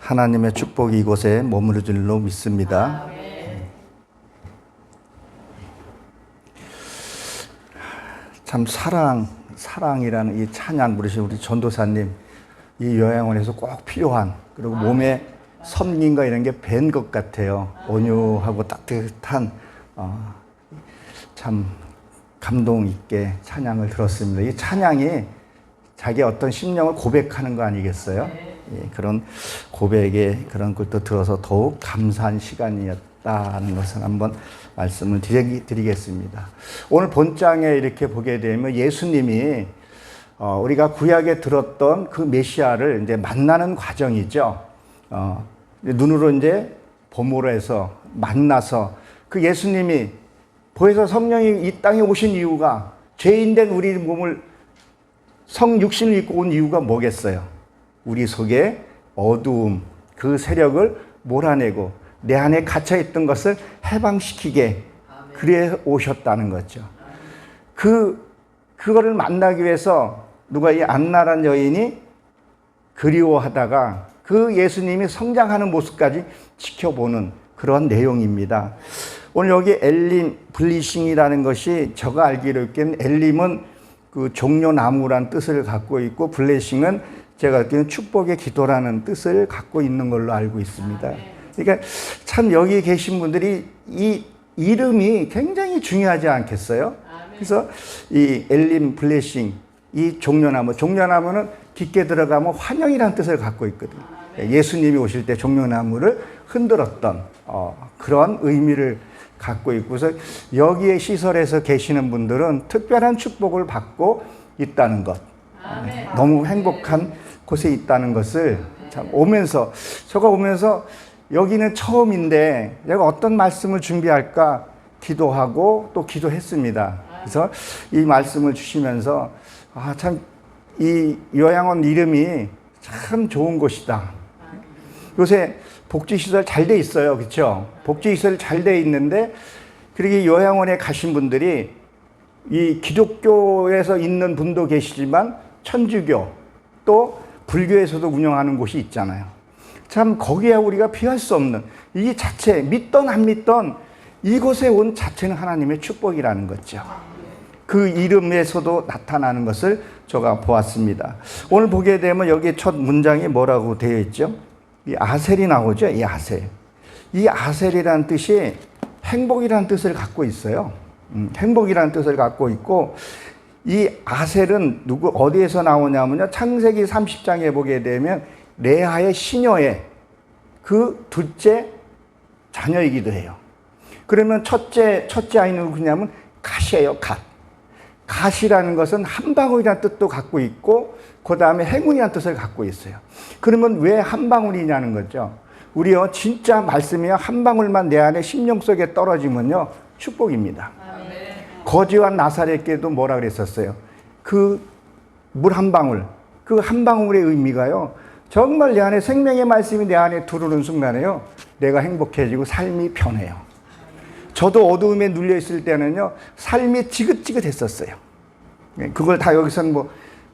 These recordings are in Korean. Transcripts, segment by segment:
하나님의 축복이 이곳에 머무르 줄로 믿습니다. 참 사랑이라는 이 찬양 부르신 우리 전도사님, 이 요양원에서 꼭 필요한, 그리고 몸에 섬김과 이런 게 밴 것 같아요. 온유하고 따뜻한 참 감동 있게 찬양을 들었습니다. 이 찬양이 자기의 어떤 심령을 고백하는 거 아니겠어요? 예, 그런 고백의 그런 것도 들어서 더욱 감사한 시간이었다는 것을 한번 말씀을 드리겠습니다. 오늘 본장에 이렇게 보게 되면 예수님이 우리가 구약에 들었던 그 메시아를 이제 만나는 과정이죠. 눈으로 이제 보모로 해서 만나서 그 예수님이 보혜사 성령이 이 땅에 오신 이유가, 죄인된 우리 몸을 성육신을 입고 온 이유가 뭐겠어요? 우리 속에 어두움, 그 세력을 몰아내고 내 안에 갇혀있던 것을 해방시키게 그래 오셨다는 거죠. 그거를 만나기 위해서 누가 이 안나란 여인이 그리워하다가 그 예수님이 성장하는 모습까지 지켜보는 그런 내용입니다. 오늘 여기 엘림 블리싱이라는 것이 제가 알기로 엘림은 그 종려나무란 뜻을 갖고 있고, 블레싱은 제가 알기로는 축복의 기도라는 뜻을 갖고 있는 걸로 알고 있습니다. 그러니까 참 여기 계신 분들이 이 이름이 굉장히 중요하지 않겠어요? 그래서 이 엘림 블레싱, 이 종려나무는 깊게 들어가면 환영이라는 뜻을 갖고 있거든요. 예수님이 오실 때 종려나무를 흔들었던 그런 의미를 갖고 있고서 여기에 시설에서 계시는 분들은 특별한 축복을 받고 있다는 것, 너무 행복한 곳에 있다는 것을 참 제가 오면서 여기는 처음인데 내가 어떤 말씀을 준비할까 기도하고 또 기도했습니다. 그래서 이 말씀을 주시면서 참 이 요양원 이름이 참 좋은 곳이다. 요새 복지시설 잘 돼 있어요. 그렇죠? 복지시설 잘 돼 있는데, 그리고 요양원에 가신 분들이 이 기독교에서 있는 분도 계시지만 천주교 또 불교에서도 운영하는 곳이 있잖아요. 참 거기에 우리가 피할 수 없는 이 자체, 믿던 안 믿던 이곳에 온 자체는 하나님의 축복이라는 거죠. 그 이름에서도 나타나는 것을 제가 보았습니다. 오늘 보게 되면 여기 첫 문장이 뭐라고 되어 있죠? 이 아셀이 나오죠. 이 아셀. 이 아셀이라는 뜻이 행복이라는 뜻을 갖고 있어요. 행복이라는 뜻을 갖고 있고, 이 아셀은 어디에서 나오냐면요, 창세기 30장에 보게 되면 레아의 시녀의 그 둘째 자녀이기도 해요. 그러면 첫째 아이는 누구냐면 갓이에요. 갓이라는 것은 한 방울이라는 뜻도 갖고 있고, 그 다음에 행운이라는 뜻을 갖고 있어요. 그러면 왜 한 방울이냐는 거죠. 우리요, 진짜 말씀이요, 한 방울만 내 안에 심령 속에 떨어지면요, 축복입니다. 거지와 나사렛께도 뭐라 그랬었어요? 그 물 한 방울, 그 한 방울의 의미가요, 정말 내 안에 생명의 말씀이 내 안에 들어오는 순간에요, 내가 행복해지고 삶이 편해요. 저도 어두움에 눌려 있을 때는요, 삶이 지긋지긋했었어요. 그걸 다 여기서는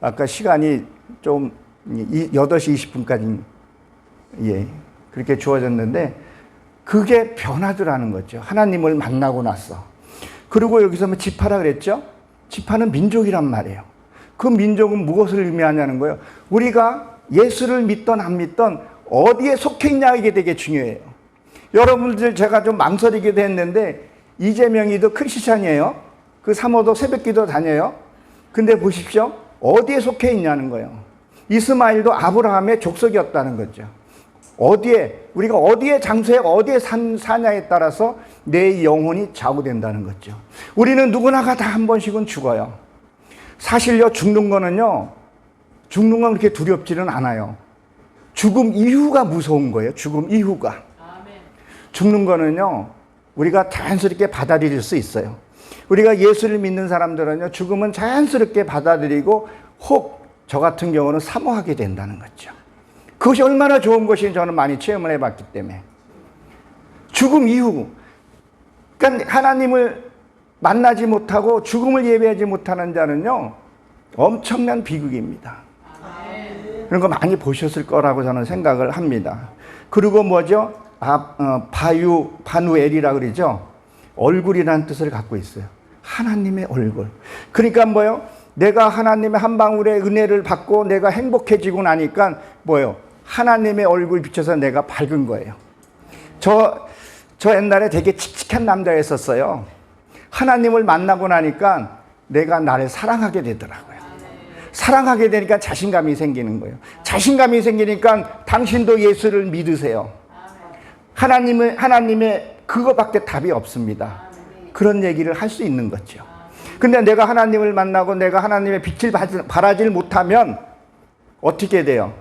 아까 시간이 좀 8시 20분까지 그렇게 주어졌는데, 그게 변하더라는 거죠. 하나님을 만나고 나서. 그리고 여기서 지파라 그랬죠? 지파는 민족이란 말이에요. 그 민족은 무엇을 의미하냐는 거예요. 우리가 예수를 믿던 안 믿던 어디에 속해 있냐, 이게 되게 중요해요. 여러분들, 제가 좀 망설이기도 했는데 이재명이도 크리스찬이에요. 그 사모도 새벽기도 다녀요. 근데 보십시오, 어디에 속해 있냐는 거예요. 이스마엘도 아브라함의 족속이었다는 거죠. 우리가 어디에 장소에 어디에 사냐에 따라서 내 영혼이 좌우된다는 거죠. 우리는 누구나가 다 한 번씩은 죽어요. 사실요, 죽는 건 그렇게 두렵지는 않아요. 죽음 이후가 무서운 거예요. 죽음 이후가. 죽는 거는요, 우리가 자연스럽게 받아들일 수 있어요. 우리가 예수를 믿는 사람들은요, 죽음은 자연스럽게 받아들이고 혹 저 같은 경우는 사모하게 된다는 거죠. 그것이 얼마나 좋은 것인지 저는 많이 체험을 해봤기 때문에. 죽음 이후, 그러니까 하나님을 만나지 못하고 죽음을 예배하지 못하는 자는요, 엄청난 비극입니다. 그런 거 많이 보셨을 거라고 저는 생각을 합니다. 그리고 뭐죠? 바누엘이라 그러죠. 얼굴이라는 뜻을 갖고 있어요. 하나님의 얼굴. 그러니까 뭐요? 내가 하나님의 한 방울의 은혜를 받고 내가 행복해지고 나니까 뭐요? 하나님의 얼굴 비춰서 내가 밝은 거예요. 저 옛날에 되게 칙칙한 남자였었어요. 하나님을 만나고 나니까 내가 나를 사랑하게 되더라고요. 사랑하게 되니까 자신감이 생기는 거예요. 자신감이 생기니까 당신도 예수를 믿으세요. 하나님의 그거밖에 답이 없습니다. 그런 얘기를 할 수 있는 거죠. 근데 내가 하나님을 만나고 내가 하나님의 빛을 발하지 못하면 어떻게 돼요?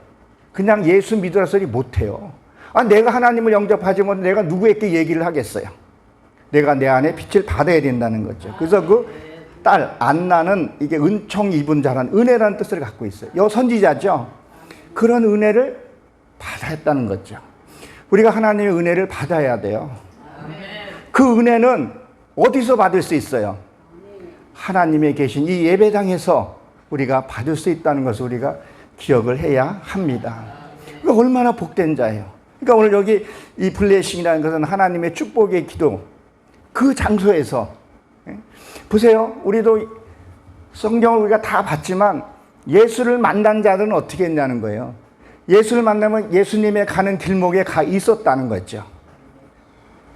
그냥 예수 믿으라 소리 못해요. 내가 하나님을 영접하지 못해 내가 누구에게 얘기를 하겠어요? 내가 내 안에 빛을 받아야 된다는 거죠. 그래서 그 딸 안나는 이게 은총 입은 자란 은혜라는 뜻을 갖고 있어요. 여 선지자죠. 그런 은혜를 받았다는 거죠. 우리가 하나님의 은혜를 받아야 돼요. 그 은혜는 어디서 받을 수 있어요? 하나님의 계신 이 예배당에서 우리가 받을 수 있다는 것을 우리가 기억을 해야 합니다. 그러니까 얼마나 복된 자예요. 그러니까 오늘 여기 이 블레싱이라는 것은 하나님의 축복의 기도, 그 장소에서 보세요. 우리도 성경을 우리가 다 봤지만 예수를 만난 자들은 어떻게 했냐는 거예요. 예수를 만나면 예수님의 가는 길목에 가 있었다는 거죠.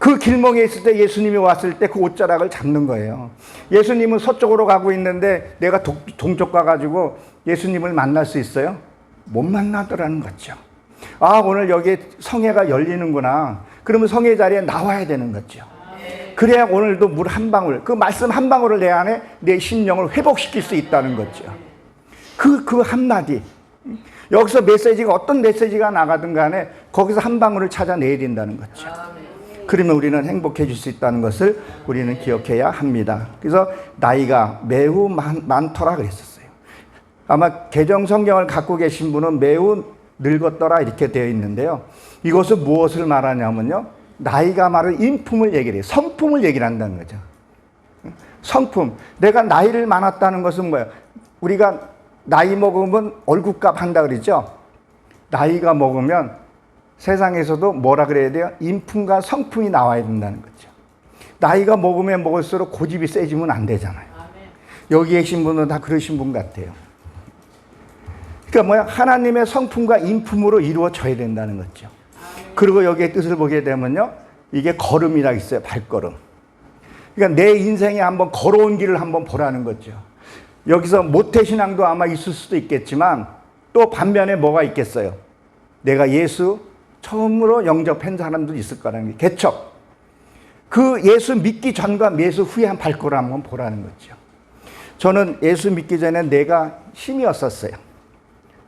그 길목에 있을 때 예수님이 왔을 때 그 옷자락을 잡는 거예요. 예수님은 서쪽으로 가고 있는데 내가 동쪽 가가지고 예수님을 만날 수 있어요? 못 만나더라는 거죠. 오늘 여기에 성회가 열리는구나. 그러면 성회 자리에 나와야 되는 거죠. 그래야 오늘도 물 한 방울, 그 말씀 한 방울을 내 안에 내 심령을 회복시킬 수 있다는 거죠. 그 한마디. 여기서 메시지가 어떤 메시지가 나가든 간에 거기서 한 방울을 찾아내야 된다는 거죠. 그러면 우리는 행복해질 수 있다는 것을 우리는 기억해야 합니다. 그래서 나이가 매우 많더라 그랬었어요. 아마 개정 성경을 갖고 계신 분은 매우 늙었더라 이렇게 되어 있는데요. 이것은 무엇을 말하냐면요. 나이가 말을 인품을 얘기를 해요. 성품을 얘기를 한다는 거죠. 성품. 내가 나이를 많았다는 것은 뭐예요? 우리가 나이 먹으면 얼굴값 한다 그러죠. 나이가 먹으면 세상에서도 뭐라 그래야 돼요? 인품과 성품이 나와야 된다는 거죠. 나이가 먹으면 먹을수록 고집이 세지면 안 되잖아요. 여기 계신 분은 다 그러신 분 같아요. 그러니까 뭐야? 하나님의 성품과 인품으로 이루어져야 된다는 거죠. 그리고 여기에 뜻을 보게 되면요. 이게 걸음이라 있어요. 발걸음. 그러니까 내 인생에 한번 걸어온 길을 한번 보라는 거죠. 여기서 모태신앙도 아마 있을 수도 있겠지만 또 반면에 뭐가 있겠어요? 내가 예수 처음으로 영접한 사람도 있을 거라는 게 개척. 그 예수 믿기 전과 예수 후에 한 발걸음 한번 보라는 거죠. 저는 예수 믿기 전에 내가 힘이었었어요.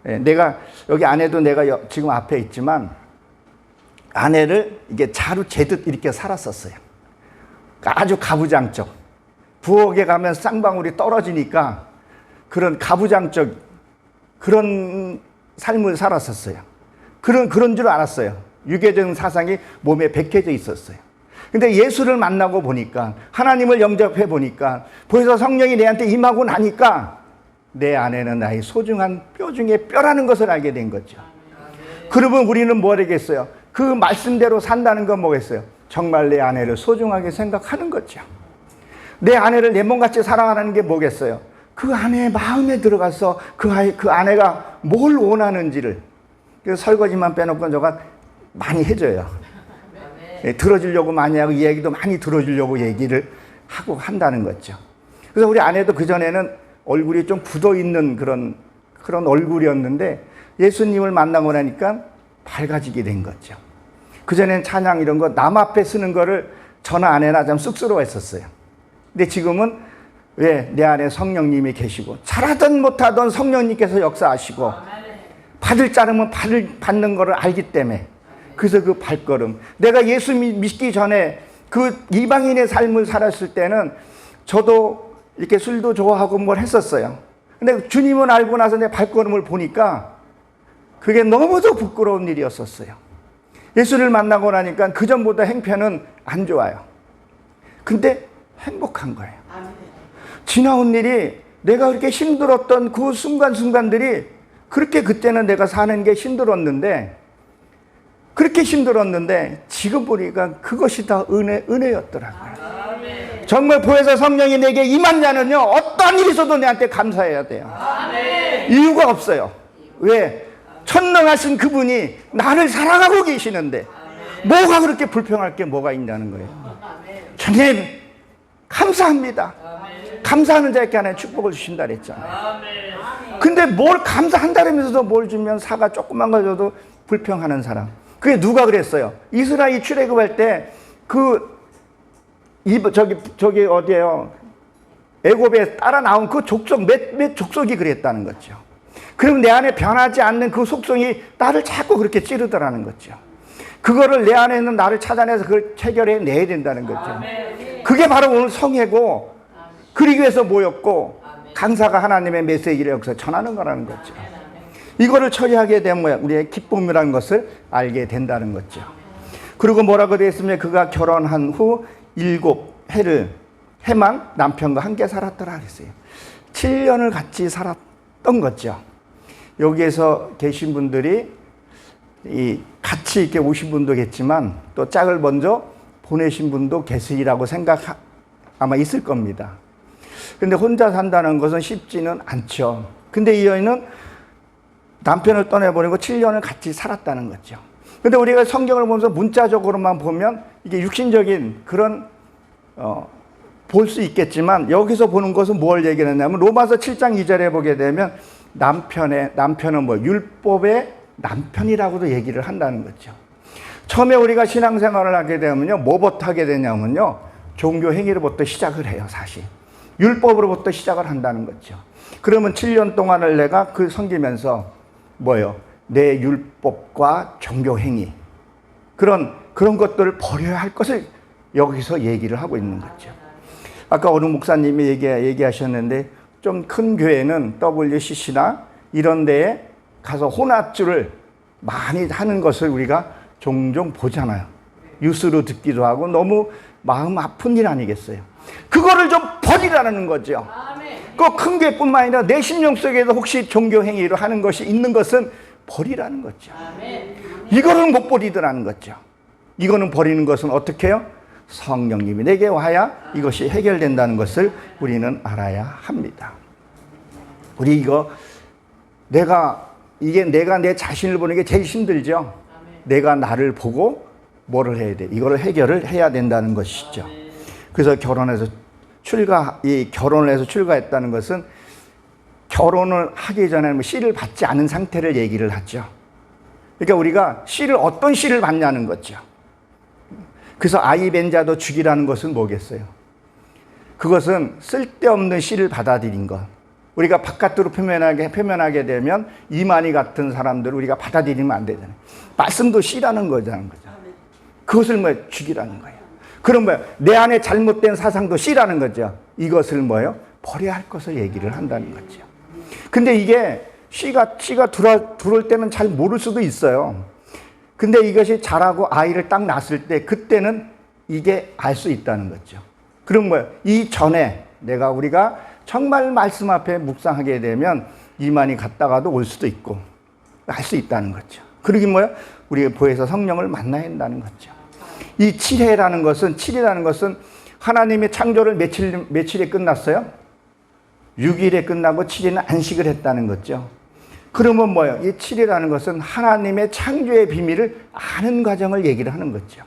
내가 여기 아내도 내가 지금 앞에 있지만 아내를 이게 자루 재듯 이렇게 살았었어요. 아주 가부장적. 부엌에 가면 쌍방울이 떨어지니까 그런 가부장적 그런 삶을 살았었어요. 그런 줄 알았어요. 유괴적 사상이 몸에 박혀져 있었어요. 근데 예수를 만나고 보니까 하나님을 영접해 보니까 벌써 성령이 내한테 임하고 나니까 내 안에는 나의 소중한 뼈 중에 뼈라는 것을 알게 된 거죠. 그러면 우리는 뭐 하겠어요? 그 말씀대로 산다는 건 뭐겠어요? 정말 내 아내를 소중하게 생각하는 거죠. 내 아내를 내 몸같이 사랑하는 게 뭐겠어요? 그 아내의 마음에 들어가서 그 아내가 뭘 원하는지를 그래서 설거지만 빼놓고 저가 많이 해줘요. 들어주려고 많이 하고 이 얘기도 많이 들어주려고 얘기를 하고 한다는 거죠. 그래서 우리 아내도 그전에는 얼굴이 좀 굳어있는 그런 얼굴이었는데 예수님을 만나고 나니까 밝아지게 된 거죠. 그전엔 찬양 이런 거 남 앞에 쓰는 거를 저나 아내나 좀 쑥스러워했었어요. 근데 지금은 왜 내 안에 성령님이 계시고 잘하든 못하든 성령님께서 역사하시고 받을 자르면 받는 거를 알기 때문에 그래서 그 발걸음. 내가 예수 믿기 전에 그 이방인의 삶을 살았을 때는 저도 이렇게 술도 좋아하고 뭘 했었어요. 근데 주님을 알고 나서 내 발걸음을 보니까 그게 너무도 부끄러운 일이었었어요. 예수를 만나고 나니까 그전보다 행편은 안 좋아요. 근데 행복한 거예요. 지나온 일이 내가 그렇게 힘들었던 그 순간순간들이 그렇게 그때는 내가 사는 게 힘들었는데, 그렇게 힘들었는데 지금 보니까 그것이 다 은혜였더라고요. 정말 보혜사 성령이 내게 임한 자는요, 어떤 일이 있어도 내한테 감사해야 돼요. 이유가 없어요. 왜? 천능하신 그분이 나를 사랑하고 계시는데 뭐가 그렇게 불평할 게 뭐가 있냐는 거예요. 주님 감사합니다. 감사하는 자에게 하나님 축복을 주신다 그랬잖아요. 근데 뭘 감사한다면서도 뭘 주면 사과 조금만 가져도 불평하는 사람. 그게 누가 그랬어요? 이스라엘 출애굽할 때 저기 어디에요? 애굽에 따라 나온 그 족속 몇 족속이 그랬다는 거죠. 그럼 내 안에 변하지 않는 그 속성이 나를 자꾸 그렇게 찌르더라는 거죠. 그거를 내 안에 있는 나를 찾아내서 그걸 체결해 내야 된다는 거죠. 그게 바로 오늘 성회고, 그러기 위해서 모였고, 강사가 하나님의 메시지를 여기서 전하는 거라는 거죠. 이거를 처리하게 되면 우리의 기쁨이라는 것을 알게 된다는 거죠. 그리고 뭐라고 되어 있으면 그가 결혼한 후 7해만 남편과 함께 살았더라 그랬어요. 7년을 같이 살았던 거죠. 여기에서 계신 분들이 같이 이렇게 오신 분도 겠지만 또 짝을 먼저 보내신 분도 계시리라고 아마 있을 겁니다. 근데 혼자 산다는 것은 쉽지는 않죠. 근데 이 여인은 남편을 떠나보내고 7년을 같이 살았다는 거죠. 근데 우리가 성경을 보면서 문자적으로만 보면 이게 육신적인 그런 볼 수 있겠지만, 여기서 보는 것은 뭘 얘기하냐면 로마서 7장 2절에 보게 되면 남편은 뭐 율법의 남편이라고도 얘기를 한다는 거죠. 처음에 우리가 신앙생활을 하게 되면요, 뭐부터 하게 되냐면요, 종교 행위로부터 시작을 해요. 사실 율법으로부터 시작을 한다는 거죠. 그러면 7년 동안을 내가 섬기면서 뭐예요? 내 율법과 종교 행위, 그런 것들을 버려야 할 것을 여기서 얘기를 하고 있는 거죠. 아까 어느 목사님이 얘기하셨는데, 좀 큰 교회는 WCC나 이런 데에 가서 혼합주를 많이 하는 것을 우리가 종종 보잖아요. 뉴스로 듣기도 하고. 너무 마음 아픈 일 아니겠어요? 그거를 좀 버리라는 거죠. 그 큰 교회뿐만 아니라 내 심령 속에도 혹시 종교 행위로 하는 것이 있는 것은 버리라는 거죠. 이거는 못 버리더라는 거죠. 이거는 버리는 것은 어떻게 해요? 성령님이 내게 와야 이것이 해결된다는 것을 우리는 알아야 합니다. 우리 내가 내 자신을 보는 게 제일 힘들죠. 내가 나를 보고 뭐를 해야 돼? 이거를 해결을 해야 된다는 것이죠. 그래서 결혼을 해서 출가했다는 것은 결혼을 하기 전에는 씨를 받지 않은 상태를 얘기를 하죠. 그러니까 우리가 어떤 씨를 받냐는 거죠. 그래서 아이 뵌 자도 죽이라는 것은 뭐겠어요? 그것은 쓸데없는 씨를 받아들인 것. 우리가 바깥으로 표면하게 되면 이만희 같은 사람들을 우리가 받아들이면 안 되잖아요. 말씀도 씨라는 거잖아요. 그것을 죽이라는 거예요. 그럼 내 안에 잘못된 사상도 씨라는 거죠. 이것을 버려야 할 것을 얘기를 한다는 거죠. 근데 이게 씨가 들어올 때는 잘 모를 수도 있어요. 근데 이것이 자라고 아이를 딱 낳았을 때, 그때는 이게 알 수 있다는 거죠. 그럼 이전에 우리가 정말 말씀 앞에 묵상하게 되면 이만희 갔다가도 올 수도 있고 알 수 있다는 거죠. 그러기 우리가 보혜사 성령을 만나야 한다는 거죠. 이 7회라는 것은 하나님의 창조를 며칠에 끝났어요? 6일에 끝나고 7일은 안식을 했다는 거죠. 그러면 이 7이라는 것은 하나님의 창조의 비밀을 아는 과정을 얘기를 하는 거죠.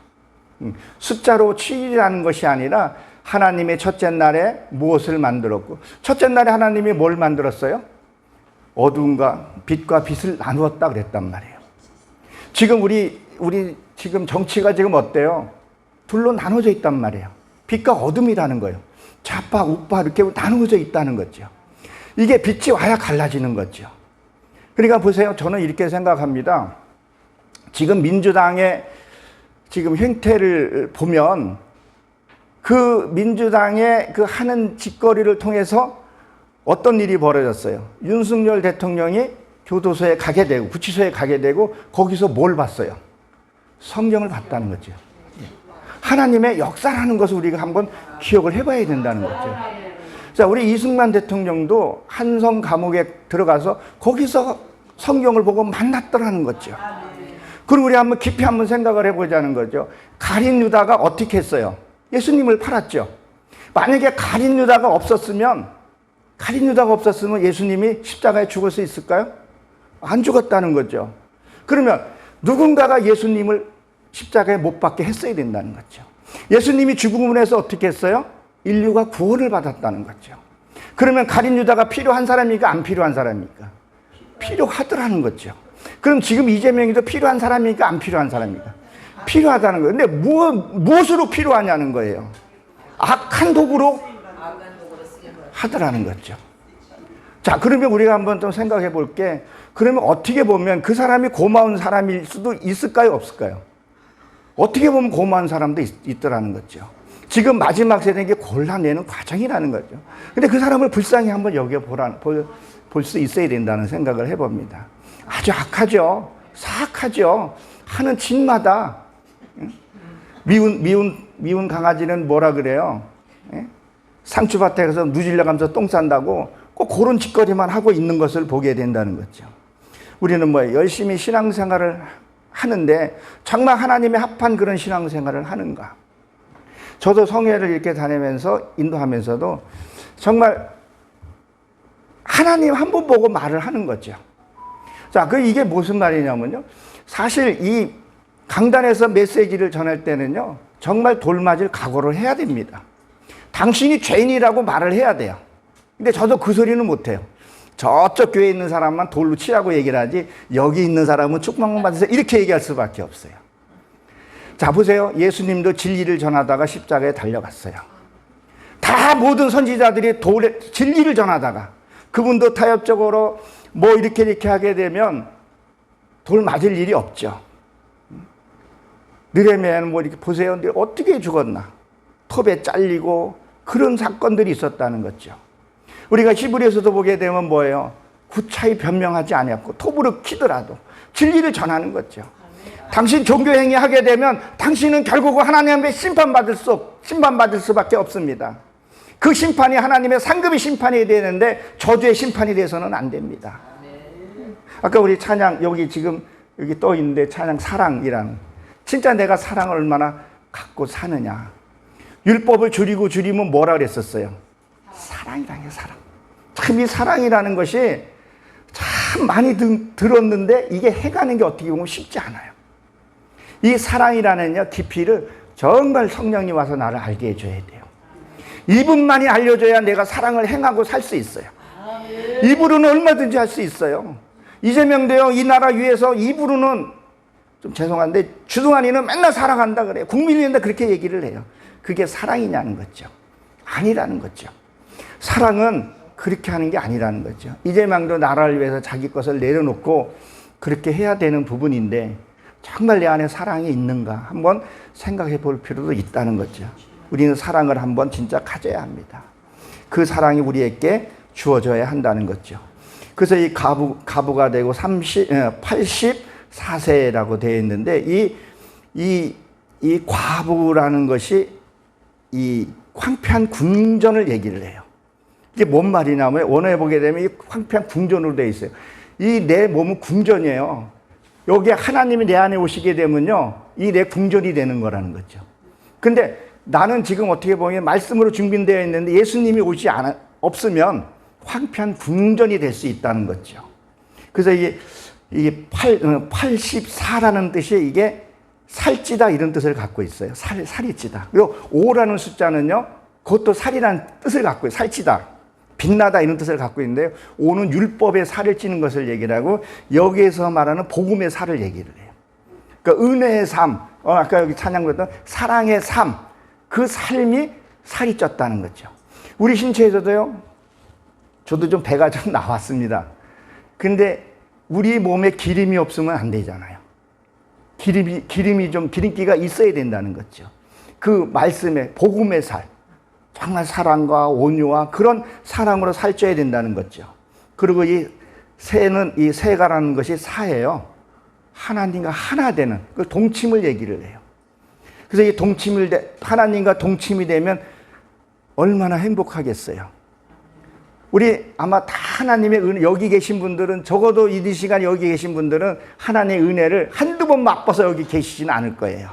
숫자로 7이라는 것이 아니라 하나님의 첫째 날에 무엇을 만들었고, 첫째 날에 하나님이 뭘 만들었어요? 어두움과 빛과 빛을 나누었다 그랬단 말이에요. 지금 우리 지금 정치가 지금 어때요? 둘로 나눠져 있단 말이에요. 빛과 어둠이라는 거예요. 좌파 우파 이렇게 나누어져 있다는 거죠. 이게 빛이 와야 갈라지는 거죠. 그러니까 보세요. 저는 이렇게 생각합니다. 지금 민주당의 지금 행태를 보면 그 민주당의 하는 짓거리를 통해서 어떤 일이 벌어졌어요? 윤석열 대통령이 교도소에 가게 되고 구치소에 가게 되고 거기서 뭘 봤어요? 성경을 봤다는 거죠. 하나님의 역사라는 것을 우리가 한번 기억을 해봐야 된다는 거죠. 자, 우리 이승만 대통령도 한성 감옥에 들어가서 거기서 성경을 보고 만났더라는 거죠. 그리고 우리 한번 깊이 한번 생각을 해보자는 거죠. 가룟 유다가 어떻게 했어요? 예수님을 팔았죠. 만약에 가룟 유다가 없었으면 예수님이 십자가에 죽을 수 있을까요? 안 죽었다는 거죠. 그러면 누군가가 예수님을 십자가에 못 박게 했어야 된다는 거죠. 예수님이 죽음을 해서 어떻게 했어요? 인류가 구원을 받았다는 거죠. 그러면 가룟 유다가 필요한 사람입니까? 안 필요한 사람입니까? 필요하더라는 거죠. 그럼 지금 이재명이도 필요한 사람입니까? 안 필요한 사람입니까? 필요하다는 거예요. 근데 무엇으로 필요하냐는 거예요. 악한 도구로 하더라는 거죠. 자, 그러면 우리가 한번 좀 생각해 볼게. 그러면 어떻게 보면 그 사람이 고마운 사람일 수도 있을까요? 없을까요? 어떻게 보면 고마운 사람도 있더라는 거죠. 지금 마지막 세대에게 골라내는 과정이라는 거죠. 근데 그 사람을 불쌍히 한번 볼 수 있어야 된다는 생각을 해봅니다. 아주 악하죠. 사악하죠. 하는 짓마다. 미운 강아지는 뭐라 그래요? 상추밭에 가서 누질려 가면서 똥 싼다고 꼭 그런 짓거리만 하고 있는 것을 보게 된다는 거죠. 우리는 열심히 신앙생활을 하는데 정말 하나님에 합한 그런 신앙생활을 하는가? 저도 성회를 이렇게 다니면서 인도하면서도 정말 하나님 한 번 보고 말을 하는 거죠. 자, 이게 무슨 말이냐면요. 사실 이 강단에서 메시지를 전할 때는요, 정말 돌맞을 각오를 해야 됩니다. 당신이 죄인이라고 말을 해야 돼요. 근데 저도 그 소리는 못해요. 저쪽 교회에 있는 사람만 돌로 치라고 얘기를 하지, 여기 있는 사람은 축복만 받으세요. 이렇게 얘기할 수밖에 없어요. 자, 보세요. 예수님도 진리를 전하다가 십자가에 달려갔어요. 다 모든 선지자들이 진리를 전하다가 그분도 타협적으로 이렇게 하게 되면 돌 맞을 일이 없죠. 느헤미야는 이렇게 보세요. 어떻게 죽었나? 톱에 잘리고 그런 사건들이 있었다는 거죠. 우리가 히브리에서도 보게 되면 뭐예요? 구차히 변명하지 아니었고 톱으로 키더라도 진리를 전하는 거죠. 당신 종교행위 하게 되면 당신은 결국 하나님의 심판받을 수밖에 없습니다. 그 심판이 하나님의 상급의 심판이 되는데 저주의 심판이 돼서는 안 됩니다. 아까 우리 찬양 여기 떠 있는데 찬양 사랑이라는, 진짜 내가 사랑을 얼마나 갖고 사느냐. 율법을 줄이면 뭐라 그랬었어요? 사랑이라는 게 사랑. 참 이 사랑이라는 것이 참 많이 들었는데 이게 해가는 게 어떻게 보면 쉽지 않아요. 이 사랑이라는 깊이를 정말 성령이 와서 나를 알게 해줘야 돼요. 이분만이 알려줘야 내가 사랑을 행하고 살 수 있어요. 입으로는 얼마든지 할 수 있어요. 이재명도요, 이 나라 위해서 입으로는 좀 죄송한데 주둥아리는 맨날 사랑한다 그래요. 국민의힘도 그렇게 얘기를 해요. 그게 사랑이냐는 거죠. 아니라는 거죠. 사랑은 그렇게 하는 게 아니라는 거죠. 이재명도 나라를 위해서 자기 것을 내려놓고 그렇게 해야 되는 부분인데 정말 내 안에 사랑이 있는가 한번 생각해 볼 필요도 있다는 거죠. 우리는 사랑을 한번 진짜 가져야 합니다. 그 사랑이 우리에게 주어져야 한다는 거죠. 그래서 이 가부가 되고 84세라고 되어 있는데 이 과부라는 것이 이 황폐한 궁전을 얘기를 해요. 이게 뭔 말이냐면 원어에 보게 되면 이 황폐한 궁전으로 되어 있어요. 이 내 몸은 궁전이에요. 여기에 하나님이 내 안에 오시게 되면요, 이 내 궁전이 되는 거라는 거죠. 근데 나는 지금 어떻게 보면 말씀으로 준비되어 있는데 예수님이 없으면 황폐한 궁전이 될 수 있다는 거죠. 그래서 이게 84라는 뜻이 이게 살찌다 이런 뜻을 갖고 있어요. 살이 찌다. 그리고 5라는 숫자는요, 그것도 살이라는 뜻을 갖고 있어요. 살찌다, 빛나다 이런 뜻을 갖고 있는데요. 5는 율법의 살을 찌는 것을 얘기를 하고 여기에서 말하는 복음의 살을 얘기를 해요. 그러니까 은혜의 삶, 아까 여기 찬양했던 사랑의 삶, 그 삶이 살이 쪘다는 거죠. 우리 신체에서도요, 저도 좀 배가 좀 나왔습니다. 근데 우리 몸에 기름이 없으면 안 되잖아요. 기름기가 있어야 된다는 거죠. 그 말씀에, 복음의 살, 정말 사랑과 온유와 그런 사랑으로 살쪄야 된다는 거죠. 그리고 이 세가라는 것이 사예요. 하나님과 하나 되는 그 동침을 얘기를 해요. 그래서 이 하나님과 동침이 되면 얼마나 행복하겠어요. 우리 아마 다 하나님의 은혜, 여기 계신 분들은, 적어도 이 시간에 여기 계신 분들은 하나님의 은혜를 한두 번 맛봐서 여기 계시지는 않을 거예요.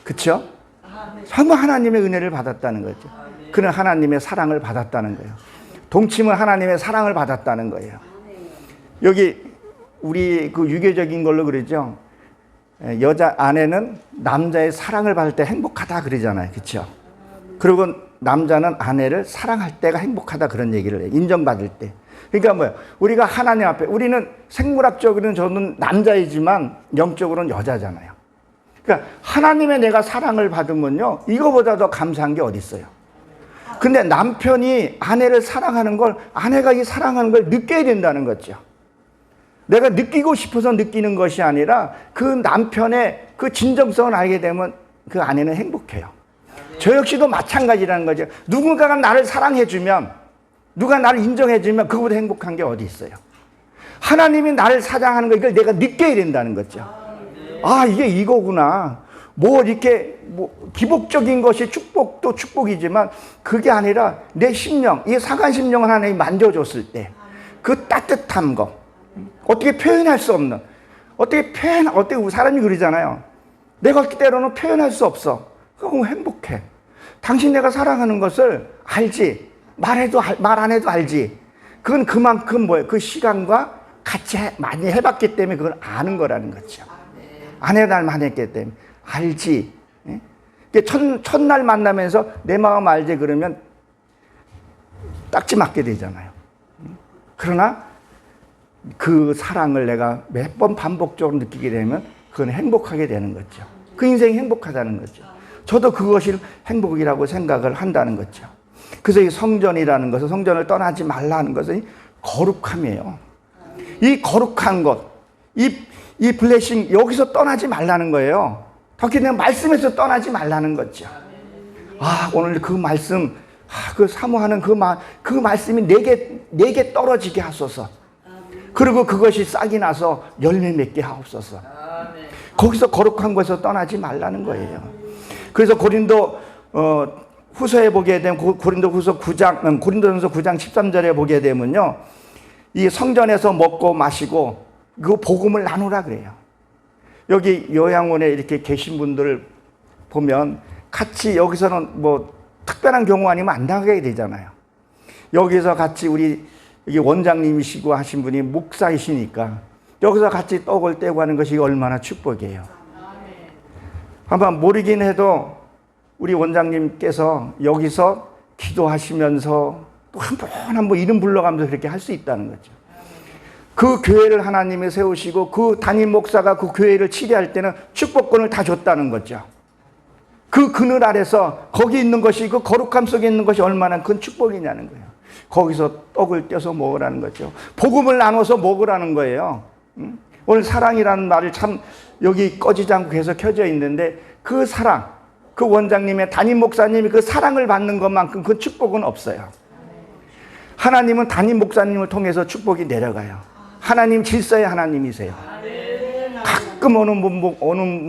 그렇죠? 정말 하나님의 은혜를 받았다는 거죠. 그는 하나님의 사랑을 받았다는 거예요. 동침은 하나님의 사랑을 받았다는 거예요. 여기 우리 그 유교적인 걸로 그러죠. 여자 아내는 남자의 사랑을 받을 때 행복하다 그러잖아요. 그렇죠? 그리고 남자는 아내를 사랑할 때가 행복하다 그런 얘기를 해요. 인정받을 때. 그러니까 뭐야? 우리가 하나님 앞에, 우리는 생물학적으로는 저는 남자이지만 영적으로는 여자잖아요. 그러니까 하나님의 내가 사랑을 받으면요, 이거보다 더 감사한 게 어디 있어요? 근데 남편이 아내를 사랑하는 걸, 아내가 이 사랑하는 걸 느껴야 된다는 거죠. 내가 느끼고 싶어서 느끼는 것이 아니라 그 남편의 그 진정성을 알게 되면 그 아내는 행복해요. 저 역시도 마찬가지라는 거죠. 누군가가 나를 사랑해주면, 누가 나를 인정해주면 그거보다 행복한 게 어디 있어요? 하나님이 나를 사랑하는 거, 이걸 내가 느껴야 된다는 거죠. 아, 이게 이거구나. 뭐 이렇게 뭐 기복적인 것이 축복도 축복이지만 그게 아니라 내 심령, 이 상한 심령을 하나님이 만져줬을 때 그 따뜻한 거, 어떻게 표현할 수 없는, 어떻게 사람이 그러잖아요. 내가 때로는 표현할 수 없어. 그럼 행복해. 당신 내가 사랑하는 것을 알지. 말 안 해도 알지. 그건 그만큼 뭐예요? 그 시간과 같이 많이 해봤기 때문에 그걸 아는 거라는 거죠. 아내 날 많이 했기 때문에 알지. 첫날 만나면서 내 마음 알지 그러면 딱지 맞게 되잖아요. 그러나 그 사랑을 내가 몇 번 반복적으로 느끼게 되면 그건 행복하게 되는 거죠. 그 인생이 행복하다는 거죠. 저도 그것이 행복이라고 생각을 한다는 거죠. 그래서 이 성전이라는 것은, 성전을 떠나지 말라는 것은 거룩함이에요. 이 거룩한 것, 이 블레싱, 여기서 떠나지 말라는 거예요. 더 그냥 말씀에서 떠나지 말라는 거죠. 아, 오늘 그 말씀, 그 사모하는 그 말씀이 내게 떨어지게 하소서. 그리고 그것이 싹이 나서 열매 맺게 하옵소서. 거기서 거룩한 것에서 떠나지 말라는 거예요. 그래서 후서에 보게 되면, 고린도전서 9장 13절에 보게 되면요, 이 성전에서 먹고 마시고 그 복음을 나누라 그래요. 여기 요양원에 이렇게 계신 분들을 보면 같이, 여기서는 뭐 특별한 경우 아니면 안 나가게 되잖아요. 여기서 같이 우리 여기 원장님이시고 하신 분이 목사이시니까 여기서 같이 떡을 떼고 하는 것이 얼마나 축복이에요. 아마 모르긴 해도 우리 원장님께서 여기서 기도하시면서 또 한 번 이름 불러가면서 그렇게 할 수 있다는 거죠. 그 교회를 하나님이 세우시고 그 담임 목사가 그 교회를 치료할 때는 축복권을 다 줬다는 거죠. 그 그늘 아래서 거기 있는 것이, 그 거룩함 속에 있는 것이 얼마나 큰 축복이냐는 거예요. 거기서 떡을 떼서 먹으라는 거죠. 복음을 나눠서 먹으라는 거예요. 오늘 사랑이라는 말을 참 여기 꺼지지 않고 계속 켜져 있는데, 그 사랑, 그 원장님의 담임 목사님이 그 사랑을 받는 것만큼 그 축복은 없어요. 하나님은 담임 목사님을 통해서 축복이 내려가요. 하나님 질서의 하나님이세요. 가끔 어느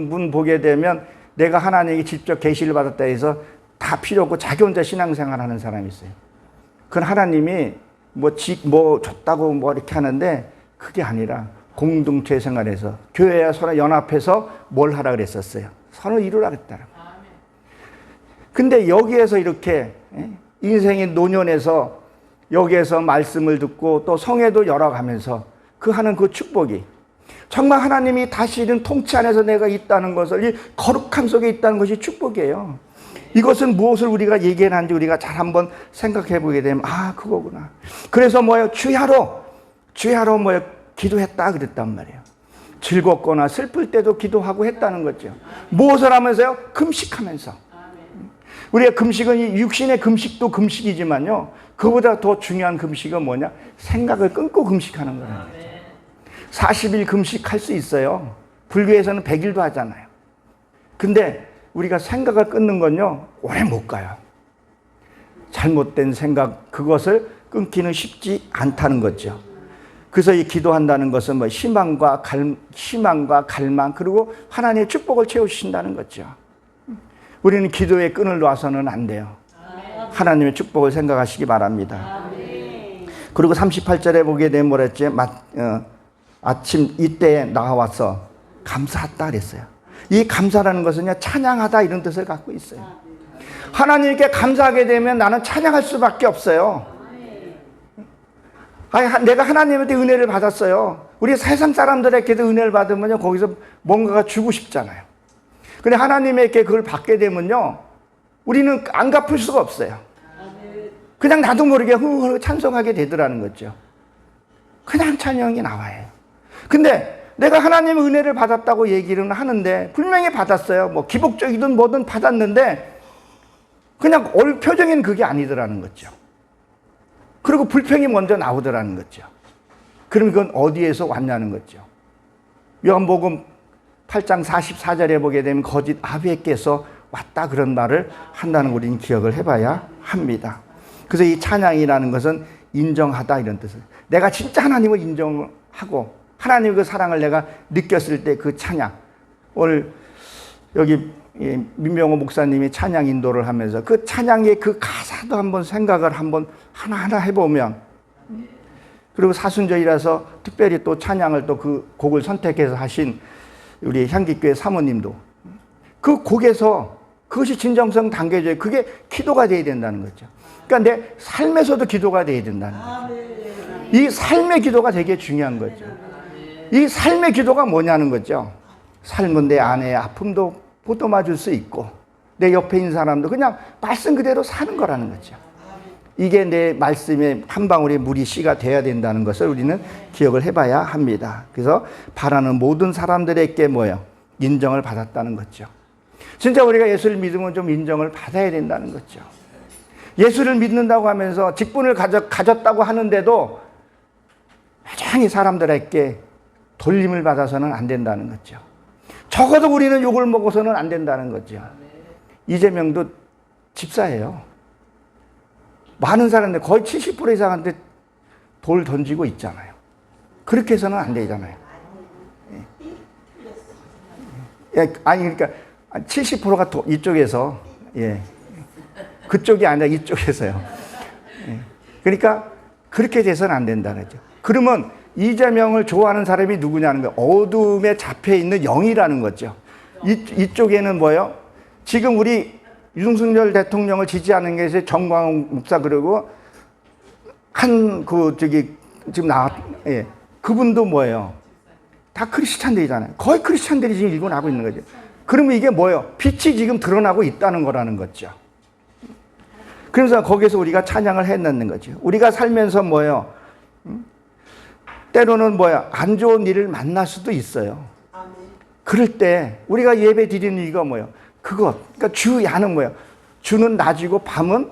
분 보게 되면 내가 하나님에게 직접 계시를 받았다 해서 다 필요 없고 자기 혼자 신앙생활 하는 사람이 있어요. 그건 하나님이 뭐 줬다고 뭐 이렇게 하는데, 그게 아니라 공동체 생활에서 교회와 서로 연합해서 뭘 하라 그랬었어요? 선을 이루라 그랬다. 근데 여기에서 이렇게 인생의 노년에서 여기에서 말씀을 듣고 또 성회도 열어가면서 그 하는 그 축복이, 정말 하나님이 다스리는 통치 안에서 내가 있다는 것을, 이 거룩함 속에 있다는 것이 축복이에요. 이것은 무엇을 우리가 얘기해놨는지 우리가 잘 한번 생각해 보게 되면, 아, 그거구나. 그래서 뭐예요? 주야로 뭐예요? 기도했다 그랬단 말이에요. 즐겁거나 슬플 때도 기도하고 했다는 거죠. 무엇을 하면서요? 금식하면서. 우리가 금식은 이 육신의 금식도 금식이지만요, 그보다 더 중요한 금식은 뭐냐? 생각을 끊고 금식하는 거라는 거죠. 40일 금식할 수 있어요. 불교에서는 100일도 하잖아요. 근데 우리가 생각을 끊는 건요, 오래 못 가요. 잘못된 생각, 그것을 끊기는 쉽지 않다는 거죠. 그래서 이 기도한다는 것은 뭐 희망과 갈망, 그리고 하나님의 축복을 채우신다는 거죠. 우리는 기도의 끈을 놔서는 안 돼요. 하나님의 축복을 생각하시기 바랍니다. 그리고 38절에 보게 되면 뭐라 했지? 아침 이때에 나와서 감사했다 그랬어요. 이 감사라는 것은요, 찬양하다 이런 뜻을 갖고 있어요. 하나님께 감사하게 되면 나는 찬양할 수밖에 없어요. 아니, 내가 하나님한테 은혜를 받았어요. 우리 세상 사람들에게도 은혜를 받으면요, 거기서 뭔가가 주고 싶잖아요. 근데 하나님에게 그걸 받게 되면요, 우리는 안 갚을 수가 없어요. 그냥 나도 모르게 찬송하게 되더라는 거죠. 그냥 찬양이 나와요. 근데 내가 하나님의 은혜를 받았다고 얘기를 하는데, 분명히 받았어요. 뭐 기복적이든 뭐든 받았는데 그냥 표정에는 그게 아니더라는 거죠. 그리고 불평이 먼저 나오더라는 거죠. 그럼 그건 어디에서 왔냐는 거죠. 요한복음 8장 44절에 보게 되면 거짓 아비에게서 왔다 그런 말을 한다는 걸 우리는 기억을 해봐야 합니다. 그래서 이 찬양이라는 것은 인정하다 이런 뜻을. 내가 진짜 하나님을 인정하고 하나님의 그 사랑을 내가 느꼈을 때 그 찬양. 오늘 여기 민병호 목사님이 찬양 인도를 하면서 그 찬양의 그 가사도 한번 생각을 한번 하나하나 해보면, 그리고 사순절이라서 특별히 또 찬양을 또 그 곡을 선택해서 하신 우리 향기교회 사모님도 그 곡에서 그것이 진정성 담겨져요. 그게 기도가 돼야 된다는 거죠. 그러니까 내 삶에서도 기도가 돼야 된다는 거죠. 이 삶의 기도가 되게 중요한 거죠. 이 삶의 기도가 뭐냐는 거죠. 삶은 내 안에 아픔도 보듬어 줄 수 있고 내 옆에 있는 사람도 그냥 말씀 그대로 사는 거라는 거죠. 이게 내 말씀의 한 방울의 물이 씨가 돼야 된다는 것을 우리는 기억을 해봐야 합니다. 그래서 바라는 모든 사람들에게 뭐예요? 인정을 받았다는 거죠. 진짜 우리가 예수를 믿으면 좀 인정을 받아야 된다는 거죠. 예수를 믿는다고 하면서 직분을 가졌다고 하는데도 매장히 사람들에게 돌림을 받아서는 안 된다는 거죠. 적어도 우리는 욕을 먹어서는 안 된다는 거죠. 이재명도 집사예요. 많은 사람들 거의 70% 이상한테 돌 던지고 있잖아요. 그렇게 해서는 안 되잖아요. 아니 그러니까 70%가 이쪽에서, 그쪽이 아니라 이쪽에서요. 그러니까 그렇게 돼서는 안 된다는 거죠. 그러면 이재명을 좋아하는 사람이 누구냐는 거예요. 어둠에 잡혀 있는 영이라는 거죠. 이쪽에는 뭐예요? 지금 우리 윤석열 대통령을 지지하는 게 정광훈 목사, 그리고 지금 그분도 뭐예요? 다 크리스찬들이잖아요. 거의 크리스찬들이 지금 일본하고 있는 거죠. 그러면 이게 뭐예요? 빛이 지금 드러나고 있다는 거라는 거죠. 그래서 거기서 우리가 찬양을 해놓는 거죠. 우리가 살면서 뭐예요? 때로는 안 좋은 일을 만날 수도 있어요. 그럴 때 우리가 예배 드리는 이유가 뭐예요? 그러니까 주 야는 뭐예요? 주는 낮이고 밤은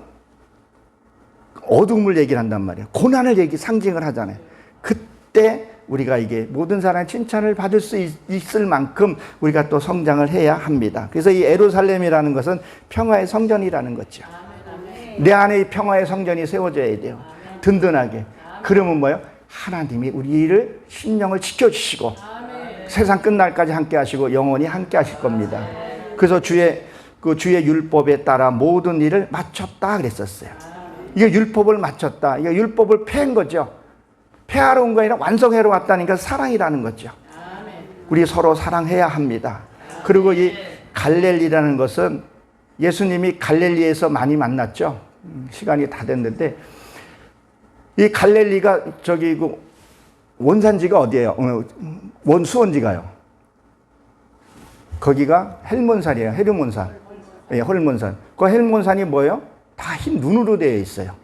어둠을 얘기를 한단 말이에요. 고난을 상징을 하잖아요. 그때 우리가 이게 모든 사람의 칭찬을 받을 수 있을 만큼 우리가 또 성장을 해야 합니다. 그래서 이 예루살렘이라는 것은 평화의 성전이라는 거죠. 내 안에 평화의 성전이 세워져야 돼요. 든든하게. 그러면 뭐예요? 하나님이 우리를 심령을 지켜주시고 세상 끝날까지 함께 하시고 영원히 함께 하실 겁니다. 그래서 주의 율법에 따라 모든 일을 마쳤다 그랬었어요. 이게 율법을 마쳤다. 이게 율법을 폐한 거죠. 폐하러 온 거 아니라 완성하러 왔다니까 사랑이라는 거죠. 우리 서로 사랑해야 합니다. 그리고 이 갈릴리라는 것은 예수님이 갈릴리에서 많이 만났죠. 시간이 다 됐는데 이 갈릴리가 원산지가 어디예요? 원수원지가요. 거기가 헬몬산이에요. 헤르몬산. 헬몬산. 그 헬몬산이 뭐예요? 다 흰 눈으로 되어 있어요.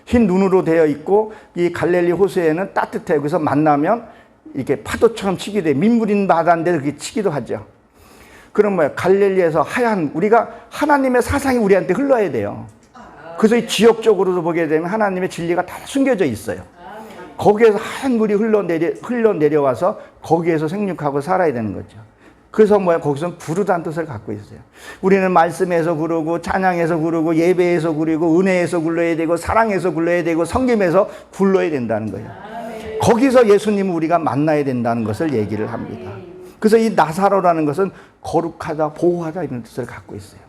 흰 눈으로 되어 있고 이 갈릴리 호수에는 따뜻해요. 그래서 만나면 이렇게 파도처럼 치기도 해요. 민물인 바다인데 그렇게 치기도 하죠. 그럼 갈릴리에서 우리가 하나님의 사상이 우리한테 흘러야 돼요. 그래서 이 지역적으로도 보게 되면 하나님의 진리가 다 숨겨져 있어요. 거기에서 하얀 물이 흘러내려와서 거기에서 생육하고 살아야 되는 거죠. 그래서 거기서는 부르다는 뜻을 갖고 있어요. 우리는 말씀에서 부르고 찬양에서 부르고 예배에서 부르고 은혜에서 굴러야 되고 사랑에서 굴러야 되고 섬김에서 굴러야 된다는 거예요. 거기서 예수님을 우리가 만나야 된다는 것을 얘기를 합니다. 그래서 이 나사로라는 것은 거룩하다, 보호하다 이런 뜻을 갖고 있어요.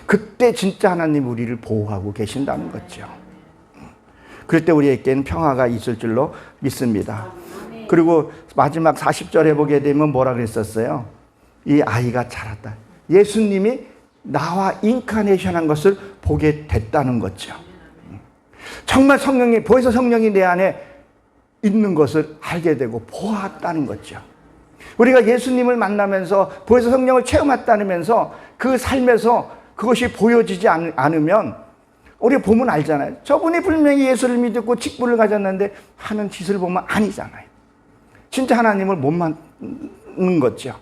그때 진짜 하나님 우리를 보호하고 계신다는 거죠. 그럴 때 우리에게는 평화가 있을 줄로 믿습니다. 그리고 마지막 40절에 보게 되면 뭐라 그랬었어요? 이 아이가 자랐다. 예수님이 나와 인카네이션한 것을 보게 됐다는 거죠. 정말 성령이, 보혜사 성령이 내 안에 있는 것을 알게 되고 보았다는 거죠. 우리가 예수님을 만나면서 보혜사 성령을 체험했다면서 그 삶에서 그것이 보여지지 않으면 우리가 보면 알잖아요. 저분이 분명히 예수를 믿고 직분을 가졌는데 하는 짓을 보면 아니잖아요. 진짜 하나님을 못 만는 거죠.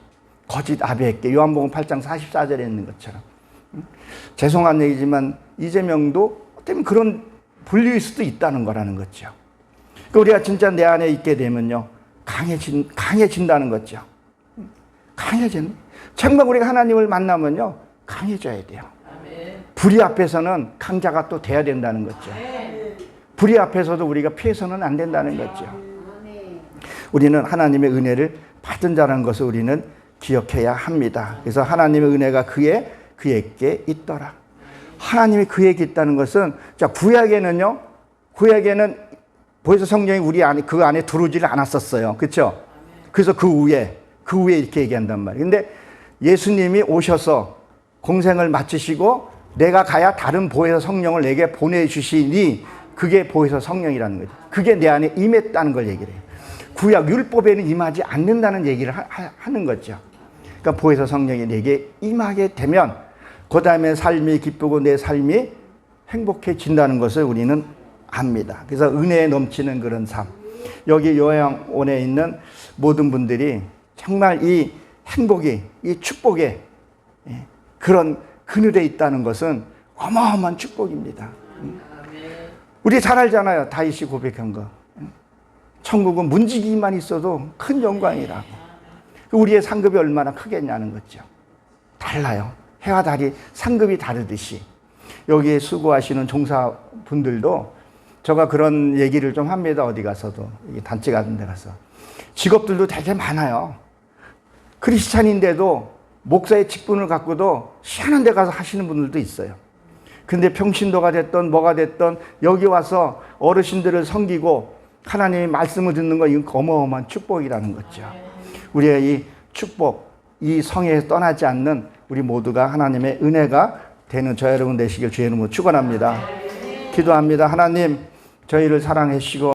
거짓 아베에게 요한복음 8장 44절에 있는 것처럼. 죄송한 얘기지만 이재명도 어쩌면 그런 분류일 수도 있다는 거라는 거죠. 우리가 진짜 내 안에 있게 되면요, 강해진다는 거죠. 강해진. 정말 우리가 하나님을 만나면요, 강해져야 돼요. 불의 앞에서는 강자가 또 돼야 된다는 거죠. 불의 앞에서도 우리가 피해서는 안 된다는 거죠. 우리는 하나님의 은혜를 받은 자라는 것을 우리는 기억해야 합니다. 그래서 하나님의 은혜가 그에게 있더라. 하나님이 그에게 있다는 것은, 자, 구약에는 보혜사 성령이 우리 안에, 그 안에 들어오지를 않았었어요. 그렇죠? 그래서 그 위에 이렇게 얘기한단 말이에요. 근데 예수님이 오셔서 공생을 마치시고 내가 가야 다른 보혜사 성령을 내게 보내주시니 그게 보혜사 성령이라는 거죠. 그게 내 안에 임했다는 걸 얘기를 해요. 구약 율법에는 임하지 않는다는 얘기를 하는 거죠. 그러니까 보혜사 성령이 내게 임하게 되면 그 다음에 삶이 기쁘고 내 삶이 행복해진다는 것을 우리는 압니다. 그래서 은혜에 넘치는 그런 삶. 여기 요양원에 있는 모든 분들이 정말 이 행복이, 이 축복에 그런 그늘에 있다는 것은 어마어마한 축복입니다. 우리 잘 알잖아요. 다윗이 고백한 거. 천국은 문지기만 있어도 큰 영광이라고. 우리의 상급이 얼마나 크겠냐는 거죠. 달라요. 해와 달이 상급이 다르듯이 여기에 수고하시는 종사분들도 제가 그런 얘기를 좀 합니다. 어디 가서도, 단체 같은 데 가서. 직업들도 되게 많아요. 크리스찬인데도 목사의 직분을 갖고도 희한한 데 가서 하시는 분들도 있어요. 근데 평신도가 됐던 뭐가 됐던 여기 와서 어르신들을 섬기고 하나님의 말씀을 듣는 거, 이건 어마어마한 축복이라는 거죠. 우리의 이 축복, 이 성에서 떠나지 않는 우리 모두가 하나님의 은혜가 되는 저 여러분 되시길 주의 이름으로 축원합니다. 기도합니다. 하나님, 저희를 사랑해 주시고